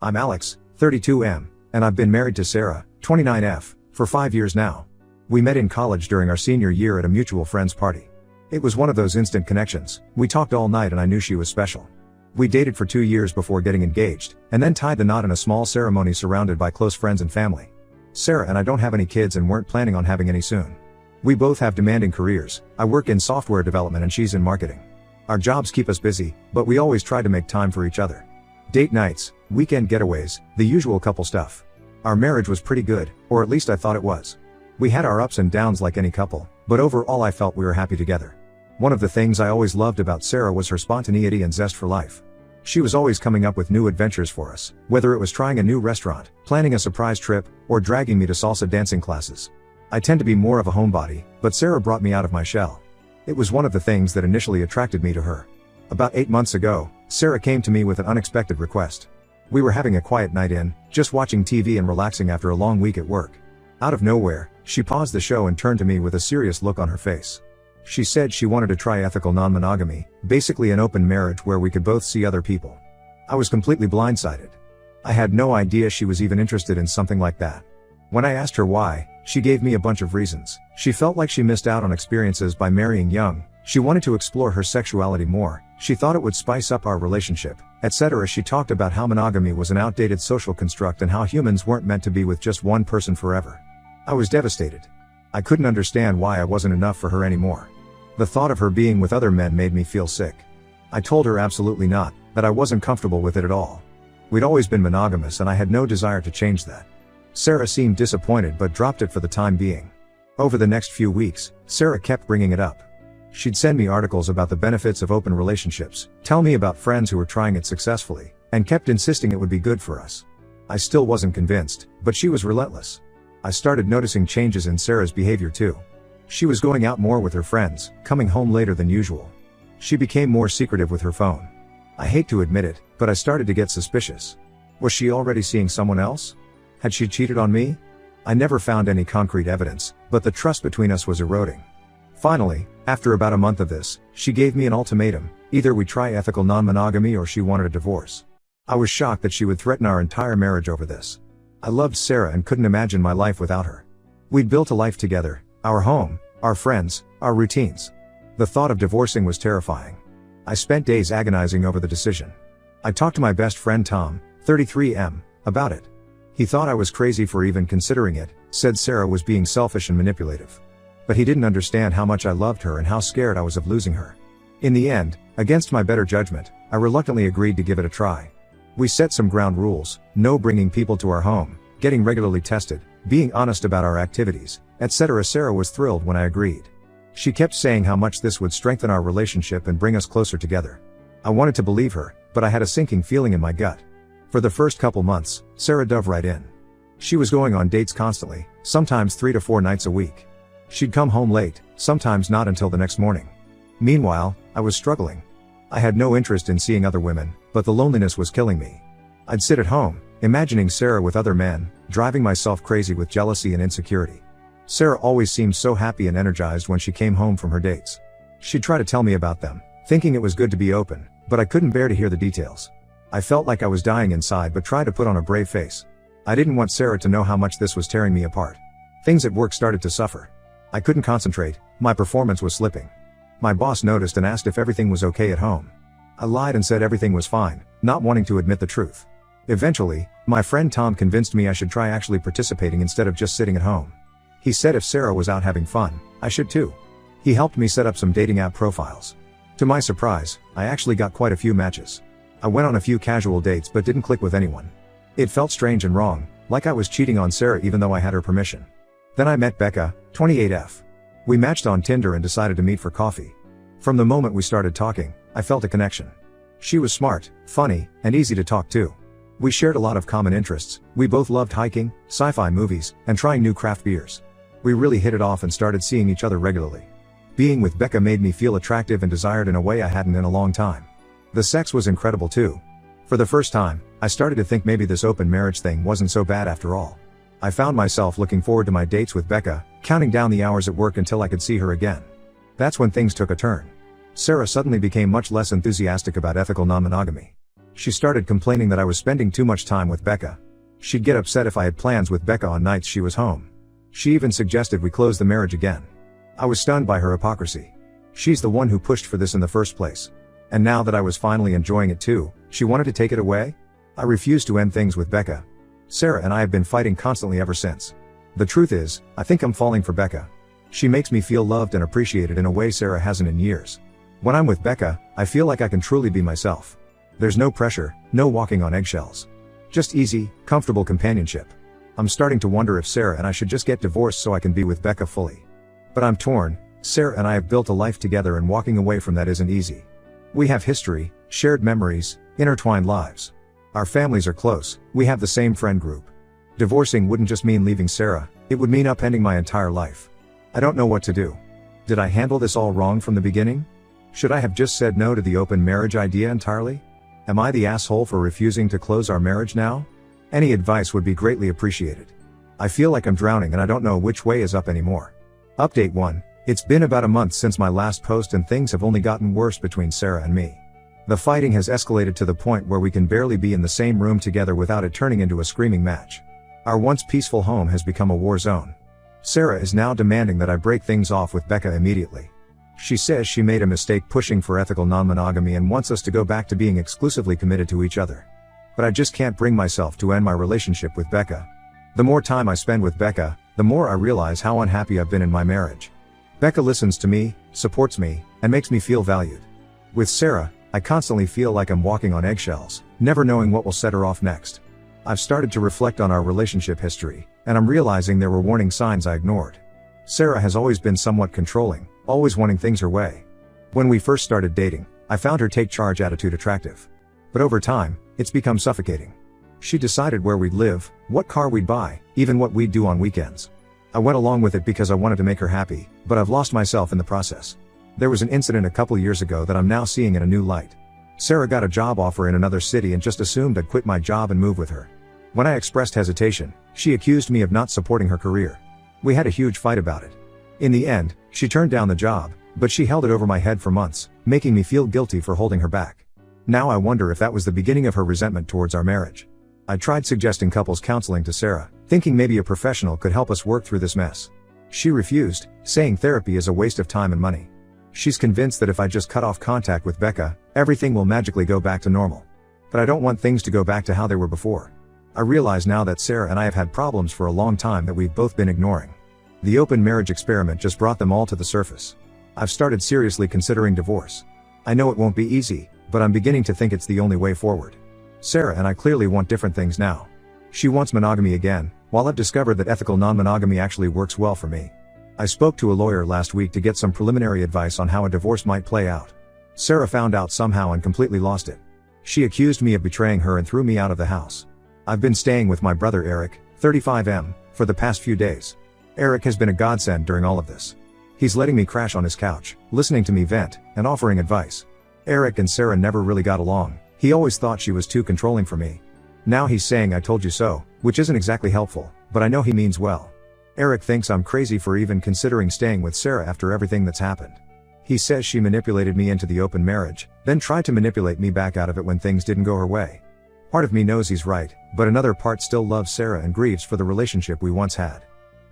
I'm Alex, 32M, and I've been married to Sarah, 29F, for 5 years now. We met in college during our senior year at a mutual friend's party. It was one of those instant connections. We talked all night and I knew she was special. We dated for 2 years before getting engaged, and then tied the knot in a small ceremony surrounded by close friends and family. Sarah and I don't have any kids and weren't planning on having any soon. We both have demanding careers. I work in software development and she's in marketing. Our jobs keep us busy, but we always try to make time for each other. Date nights, weekend getaways, the usual couple stuff. Our marriage was pretty good, or at least I thought it was. We had our ups and downs like any couple, but overall I felt we were happy together. One of the things I always loved about Sarah was her spontaneity and zest for life. She was always coming up with new adventures for us, whether it was trying a new restaurant, planning a surprise trip, or dragging me to salsa dancing classes. I tend to be more of a homebody, but Sarah brought me out of my shell. It was one of the things that initially attracted me to her. About 8 months ago, Sarah came to me with an unexpected request. We were having a quiet night in, just watching TV and relaxing after a long week at work. Out of nowhere, she paused the show and turned to me with a serious look on her face. She said she wanted to try ethical non-monogamy, basically an open marriage where we could both see other people. I was completely blindsided. I had no idea she was even interested in something like that. When I asked her why, she gave me a bunch of reasons. She felt like she missed out on experiences by marrying young. She wanted to explore her sexuality more. She thought it would spice up our relationship, etc. She talked about how monogamy was an outdated social construct and how humans weren't meant to be with just one person forever. I was devastated. I couldn't understand why I wasn't enough for her anymore. The thought of her being with other men made me feel sick. I told her absolutely not, that I wasn't comfortable with it at all. We'd always been monogamous and I had no desire to change that. Sarah seemed disappointed but dropped it for the time being. Over the next few weeks, Sarah kept bringing it up. She'd send me articles about the benefits of open relationships, tell me about friends who were trying it successfully, and kept insisting it would be good for us. I still wasn't convinced, but she was relentless. I started noticing changes in Sarah's behavior too. She was going out more with her friends, coming home later than usual. She became more secretive with her phone. I hate to admit it, but I started to get suspicious. Was she already seeing someone else? Had she cheated on me? I never found any concrete evidence, but the trust between us was eroding. Finally, after about a month of this, she gave me an ultimatum: either we try ethical non-monogamy or she wanted a divorce. I was shocked that she would threaten our entire marriage over this. I loved Sarah and couldn't imagine my life without her. We'd built a life together, our home, our friends, our routines. The thought of divorcing was terrifying. I spent days agonizing over the decision. I talked to my best friend Tom, 33M, about it. He thought I was crazy for even considering it, said Sarah was being selfish and manipulative. But he didn't understand how much I loved her and how scared I was of losing her. In the end, against my better judgment, I reluctantly agreed to give it a try. We set some ground rules: no bringing people to our home, getting regularly tested, being honest about our activities, etc. Sarah was thrilled when I agreed. She kept saying how much this would strengthen our relationship and bring us closer together. I wanted to believe her, but I had a sinking feeling in my gut. For the first couple months, Sarah dove right in. She was going on dates constantly, sometimes 3 to 4 nights a week. She'd come home late, sometimes not until the next morning. Meanwhile, I was struggling. I had no interest in seeing other women, but the loneliness was killing me. I'd sit at home, imagining Sarah with other men, driving myself crazy with jealousy and insecurity. Sarah always seemed so happy and energized when she came home from her dates. She'd try to tell me about them, thinking it was good to be open, but I couldn't bear to hear the details. I felt like I was dying inside but tried to put on a brave face. I didn't want Sarah to know how much this was tearing me apart. Things at work started to suffer. I couldn't concentrate, my performance was slipping. My boss noticed and asked if everything was okay at home. I lied and said everything was fine, not wanting to admit the truth. Eventually, my friend Tom convinced me I should try actually participating instead of just sitting at home. He said if Sarah was out having fun, I should too. He helped me set up some dating app profiles. To my surprise, I actually got quite a few matches. I went on a few casual dates but didn't click with anyone. It felt strange and wrong, like I was cheating on Sarah even though I had her permission. Then I met Becca, 28F. We matched on Tinder and decided to meet for coffee. From the moment we started talking, I felt a connection. She was smart, funny, and easy to talk to. We shared a lot of common interests. We both loved hiking, sci-fi movies, and trying new craft beers. We really hit it off and started seeing each other regularly. Being with Becca made me feel attractive and desired in a way I hadn't in a long time. The sex was incredible too. For the first time, I started to think maybe this open marriage thing wasn't so bad after all. I found myself looking forward to my dates with Becca, counting down the hours at work until I could see her again. That's when things took a turn. Sarah suddenly became much less enthusiastic about ethical non-monogamy. She started complaining that I was spending too much time with Becca. She'd get upset if I had plans with Becca on nights she was home. She even suggested we close the marriage again. I was stunned by her hypocrisy. She's the one who pushed for this in the first place. And now that I was finally enjoying it too, she wanted to take it away? I refused to end things with Becca. Sarah and I have been fighting constantly ever since. The truth is, I think I'm falling for Becca. She makes me feel loved and appreciated in a way Sarah hasn't in years. When I'm with Becca, I feel like I can truly be myself. There's no pressure, no walking on eggshells. Just easy, comfortable companionship. I'm starting to wonder if Sarah and I should just get divorced so I can be with Becca fully. But I'm torn. Sarah and I have built a life together and walking away from that isn't easy. We have history, shared memories, intertwined lives. Our families are close, we have the same friend group. Divorcing wouldn't just mean leaving Sarah, it would mean upending my entire life. I don't know what to do. Did I handle this all wrong from the beginning? Should I have just said no to the open marriage idea entirely? Am I the asshole for refusing to close our marriage now? Any advice would be greatly appreciated. I feel like I'm drowning and I don't know which way is up anymore. Update 1. It's been about a month since my last post and things have only gotten worse between Sarah and me. The fighting has escalated to the point where we can barely be in the same room together without it turning into a screaming match. Our once peaceful home has become a war zone. Sarah is now demanding that I break things off with Becca immediately. She says she made a mistake pushing for ethical non-monogamy and wants us to go back to being exclusively committed to each other. But I just can't bring myself to end my relationship with Becca. The more time I spend with Becca, the more I realize how unhappy I've been in my marriage. Becca listens to me, supports me, and makes me feel valued. With Sarah, I constantly feel like I'm walking on eggshells, never knowing what will set her off next. I've started to reflect on our relationship history, and I'm realizing there were warning signs I ignored. Sarah has always been somewhat controlling, always wanting things her way. When we first started dating, I found her take-charge attitude attractive. But over time, it's become suffocating. She decided where we'd live, what car we'd buy, even what we'd do on weekends. I went along with it because I wanted to make her happy, but I've lost myself in the process. There was an incident a couple years ago that I'm now seeing in a new light. Sarah got a job offer in another city and just assumed I'd quit my job and move with her. When I expressed hesitation, she accused me of not supporting her career. We had a huge fight about it. In the end, she turned down the job, but she held it over my head for months, making me feel guilty for holding her back. Now I wonder if that was the beginning of her resentment towards our marriage. I tried suggesting couples counseling to Sarah, thinking maybe a professional could help us work through this mess. She refused, saying therapy is a waste of time and money. She's convinced that if I just cut off contact with Becca, everything will magically go back to normal. But I don't want things to go back to how they were before. I realize now that Sarah and I have had problems for a long time that we've both been ignoring. The open marriage experiment just brought them all to the surface. I've started seriously considering divorce. I know it won't be easy, but I'm beginning to think it's the only way forward. Sarah and I clearly want different things now. She wants monogamy again, while I've discovered that ethical non-monogamy actually works well for me. I spoke to a lawyer last week to get some preliminary advice on how a divorce might play out. Sarah found out somehow and completely lost it. She accused me of betraying her and threw me out of the house. I've been staying with my brother Eric, 35M, for the past few days. Eric has been a godsend during all of this. He's letting me crash on his couch, listening to me vent, and offering advice. Eric and Sarah never really got along. He always thought she was too controlling for me. Now he's saying I told you so, which isn't exactly helpful, but I know he means well. Eric thinks I'm crazy for even considering staying with Sarah after everything that's happened. He says she manipulated me into the open marriage, then tried to manipulate me back out of it when things didn't go her way. Part of me knows he's right, but another part still loves Sarah and grieves for the relationship we once had.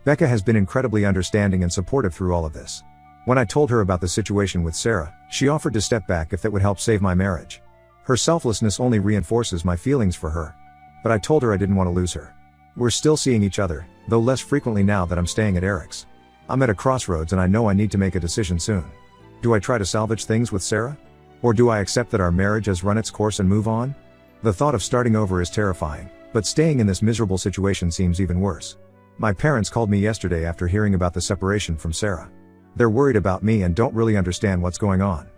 Becca has been incredibly understanding and supportive through all of this. When I told her about the situation with Sarah, she offered to step back if that would help save my marriage. Her selflessness only reinforces my feelings for her. But I told her I didn't want to lose her. We're still seeing each other, though less frequently now that I'm staying at Eric's. I'm at a crossroads and I know I need to make a decision soon. Do I try to salvage things with Sarah? Or do I accept that our marriage has run its course and move on? The thought of starting over is terrifying, but staying in this miserable situation seems even worse. My parents called me yesterday after hearing about the separation from Sarah. They're worried about me and don't really understand what's going on.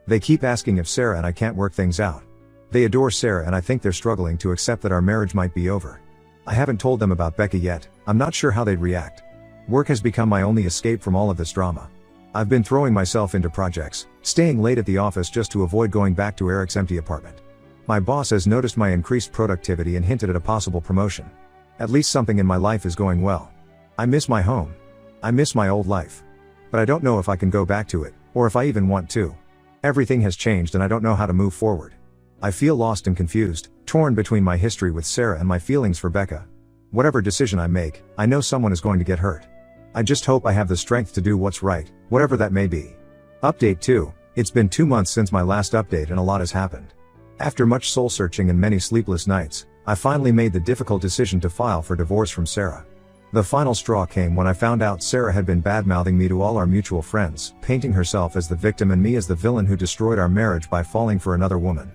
They keep asking if Sarah and I can't work things out. They adore Sarah and I think they're struggling to accept that our marriage might be over. I haven't told them about Becca yet. I'm not sure how they'd react. Work has become my only escape from all of this drama. I've been throwing myself into projects, staying late at the office just to avoid going back to Eric's empty apartment. My boss has noticed my increased productivity and hinted at a possible promotion. At least something in my life is going well. I miss my home. I miss my old life. But I don't know if I can go back to it, or if I even want to. Everything has changed and I don't know how to move forward. I feel lost and confused, torn between my history with Sarah and my feelings for Becca. Whatever decision I make, I know someone is going to get hurt. I just hope I have the strength to do what's right, whatever that may be. Update 2. It's been 2 months since my last update and a lot has happened. After much soul searching and many sleepless nights, I finally made the difficult decision to file for divorce from Sarah. The final straw came when I found out Sarah had been bad-mouthing me to all our mutual friends, painting herself as the victim and me as the villain who destroyed our marriage by falling for another woman.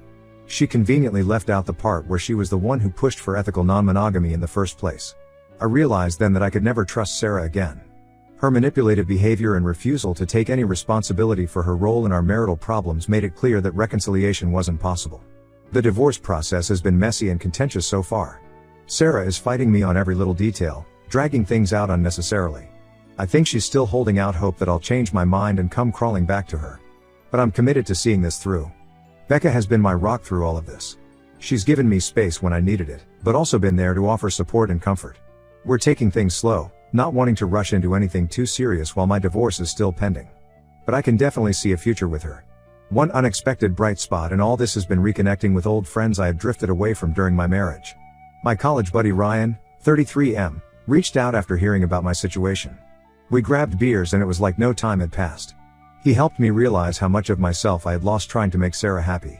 She conveniently left out the part where she was the one who pushed for ethical non-monogamy in the first place. I realized then that I could never trust Sarah again. Her manipulative behavior and refusal to take any responsibility for her role in our marital problems made it clear that reconciliation wasn't possible. The divorce process has been messy and contentious so far. Sarah is fighting me on every little detail, dragging things out unnecessarily. I think she's still holding out hope that I'll change my mind and come crawling back to her. But I'm committed to seeing this through. Becca has been my rock through all of this. She's given me space when I needed it, but also been there to offer support and comfort. We're taking things slow, not wanting to rush into anything too serious while my divorce is still pending. But I can definitely see a future with her. One unexpected bright spot in all this has been reconnecting with old friends I had drifted away from during my marriage. My college buddy Ryan, 33M, reached out after hearing about my situation. We grabbed beers and it was like no time had passed. He helped me realize how much of myself I had lost trying to make Sarah happy.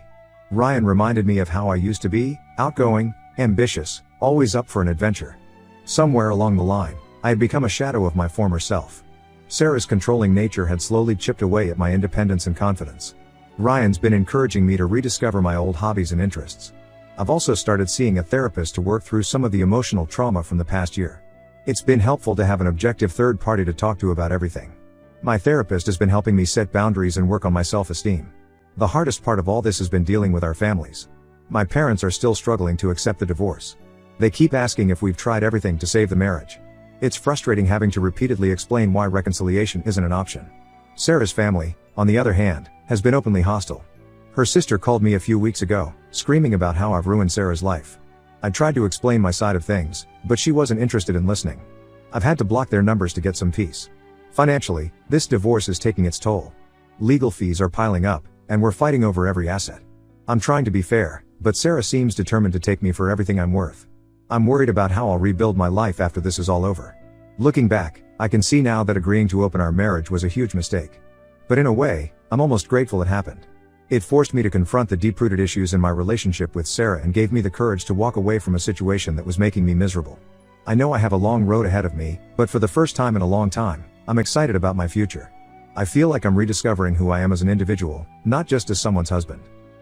Ryan reminded me of how I used to be, outgoing, ambitious, always up for an adventure. Somewhere along the line, I had become a shadow of my former self. Sarah's controlling nature had slowly chipped away at my independence and confidence. Ryan's been encouraging me to rediscover my old hobbies and interests. I've also started seeing a therapist to work through some of the emotional trauma from the past year. It's been helpful to have an objective third party to talk to about everything. My therapist has been helping me set boundaries and work on my self-esteem. The hardest part of all this has been dealing with our families. My parents are still struggling to accept the divorce. They keep asking if we've tried everything to save the marriage. It's frustrating having to repeatedly explain why reconciliation isn't an option. Sarah's family, on the other hand, has been openly hostile. Her sister called me a few weeks ago, screaming about how I've ruined Sarah's life. I tried to explain my side of things, but she wasn't interested in listening. I've had to block their numbers to get some peace. Financially, this divorce is taking its toll. Legal fees are piling up, and we're fighting over every asset. I'm trying to be fair, but Sarah seems determined to take me for everything I'm worth. I'm worried about how I'll rebuild my life after this is all over. Looking back, I can see now that agreeing to open our marriage was a huge mistake. But in a way, I'm almost grateful it happened. It forced me to confront the deep-rooted issues in my relationship with Sarah and gave me the courage to walk away from a situation that was making me miserable. I know I have a long road ahead of me, but for the first time in a long time, I'm excited about my future. I feel like I'm rediscovering who I am as an individual, not just as someone's husband.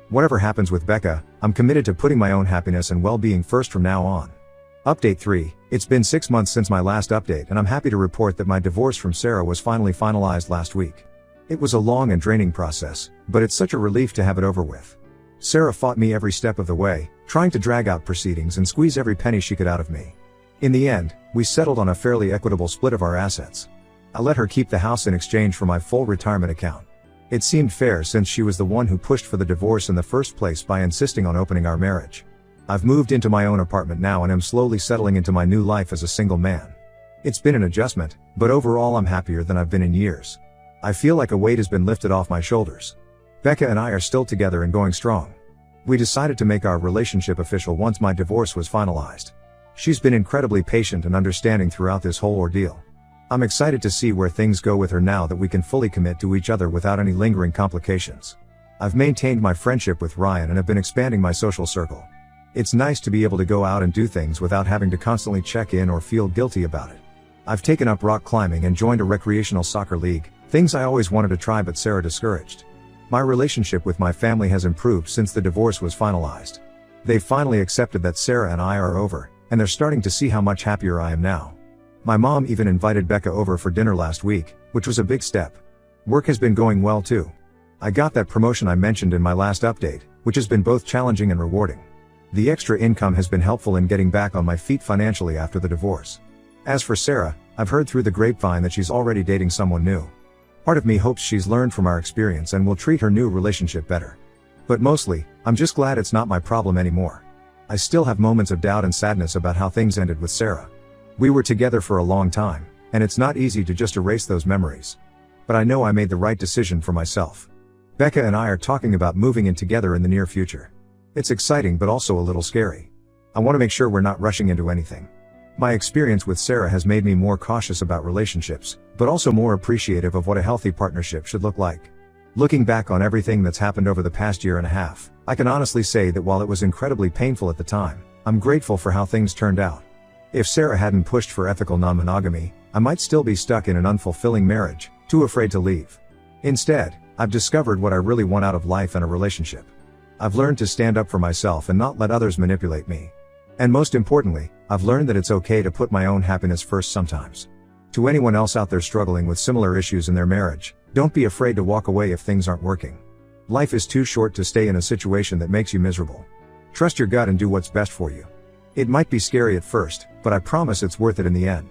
Whatever happens with Becca, I'm committed to putting my own happiness and well-being first from now on. Update 3. It's been 6 months since my last update and I'm happy to report that my divorce from Sarah was finally finalized last week. It was a long and draining process, but it's such a relief to have it over with. Sarah fought me every step of the way, trying to drag out proceedings and squeeze every penny she could out of me. In the end, we settled on a fairly equitable split of our assets. I let her keep the house in exchange for my full retirement account. It seemed fair since she was the one who pushed for the divorce in the first place by insisting on opening our marriage. I've moved into my own apartment now and am slowly settling into my new life as a single man. It's been an adjustment, but overall I'm happier than I've been in years. I feel like a weight has been lifted off my shoulders. Becca and I are still together and going strong. We decided to make our relationship official once my divorce was finalized. She's been incredibly patient and understanding throughout this whole ordeal. I'm excited to see where things go with her now that we can fully commit to each other without any lingering complications. I've maintained my friendship with Ryan and have been expanding my social circle. It's nice to be able to go out and do things without having to constantly check in or feel guilty about it. I've taken up rock climbing and joined a recreational soccer league, things I always wanted to try but Sarah discouraged. My relationship with my family has improved since the divorce was finalized. They've finally accepted that Sarah and I are over, and they're starting to see how much happier I am now. My mom even invited Becca over for dinner last week, which was a big step. Work has been going well too. I got that promotion I mentioned in my last update, which has been both challenging and rewarding. The extra income has been helpful in getting back on my feet financially after the divorce. As for Sarah, I've heard through the grapevine that she's already dating someone new. Part of me hopes she's learned from our experience and will treat her new relationship better. But mostly, I'm just glad it's not my problem anymore. I still have moments of doubt and sadness about how things ended with Sarah. We were together for a long time, and it's not easy to just erase those memories. But I know I made the right decision for myself. Becca and I are talking about moving in together in the near future. It's exciting but also a little scary. I want to make sure we're not rushing into anything. My experience with Sarah has made me more cautious about relationships, but also more appreciative of what a healthy partnership should look like. Looking back on everything that's happened over the past year and a half, I can honestly say that while it was incredibly painful at the time, I'm grateful for how things turned out. If Sarah hadn't pushed for ethical non-monogamy, I might still be stuck in an unfulfilling marriage, too afraid to leave. Instead, I've discovered what I really want out of life and a relationship. I've learned to stand up for myself and not let others manipulate me. And most importantly, I've learned that it's okay to put my own happiness first sometimes. To anyone else out there struggling with similar issues in their marriage, don't be afraid to walk away if things aren't working. Life is too short to stay in a situation that makes you miserable. Trust your gut and do what's best for you. It might be scary at first, but I promise it's worth it in the end.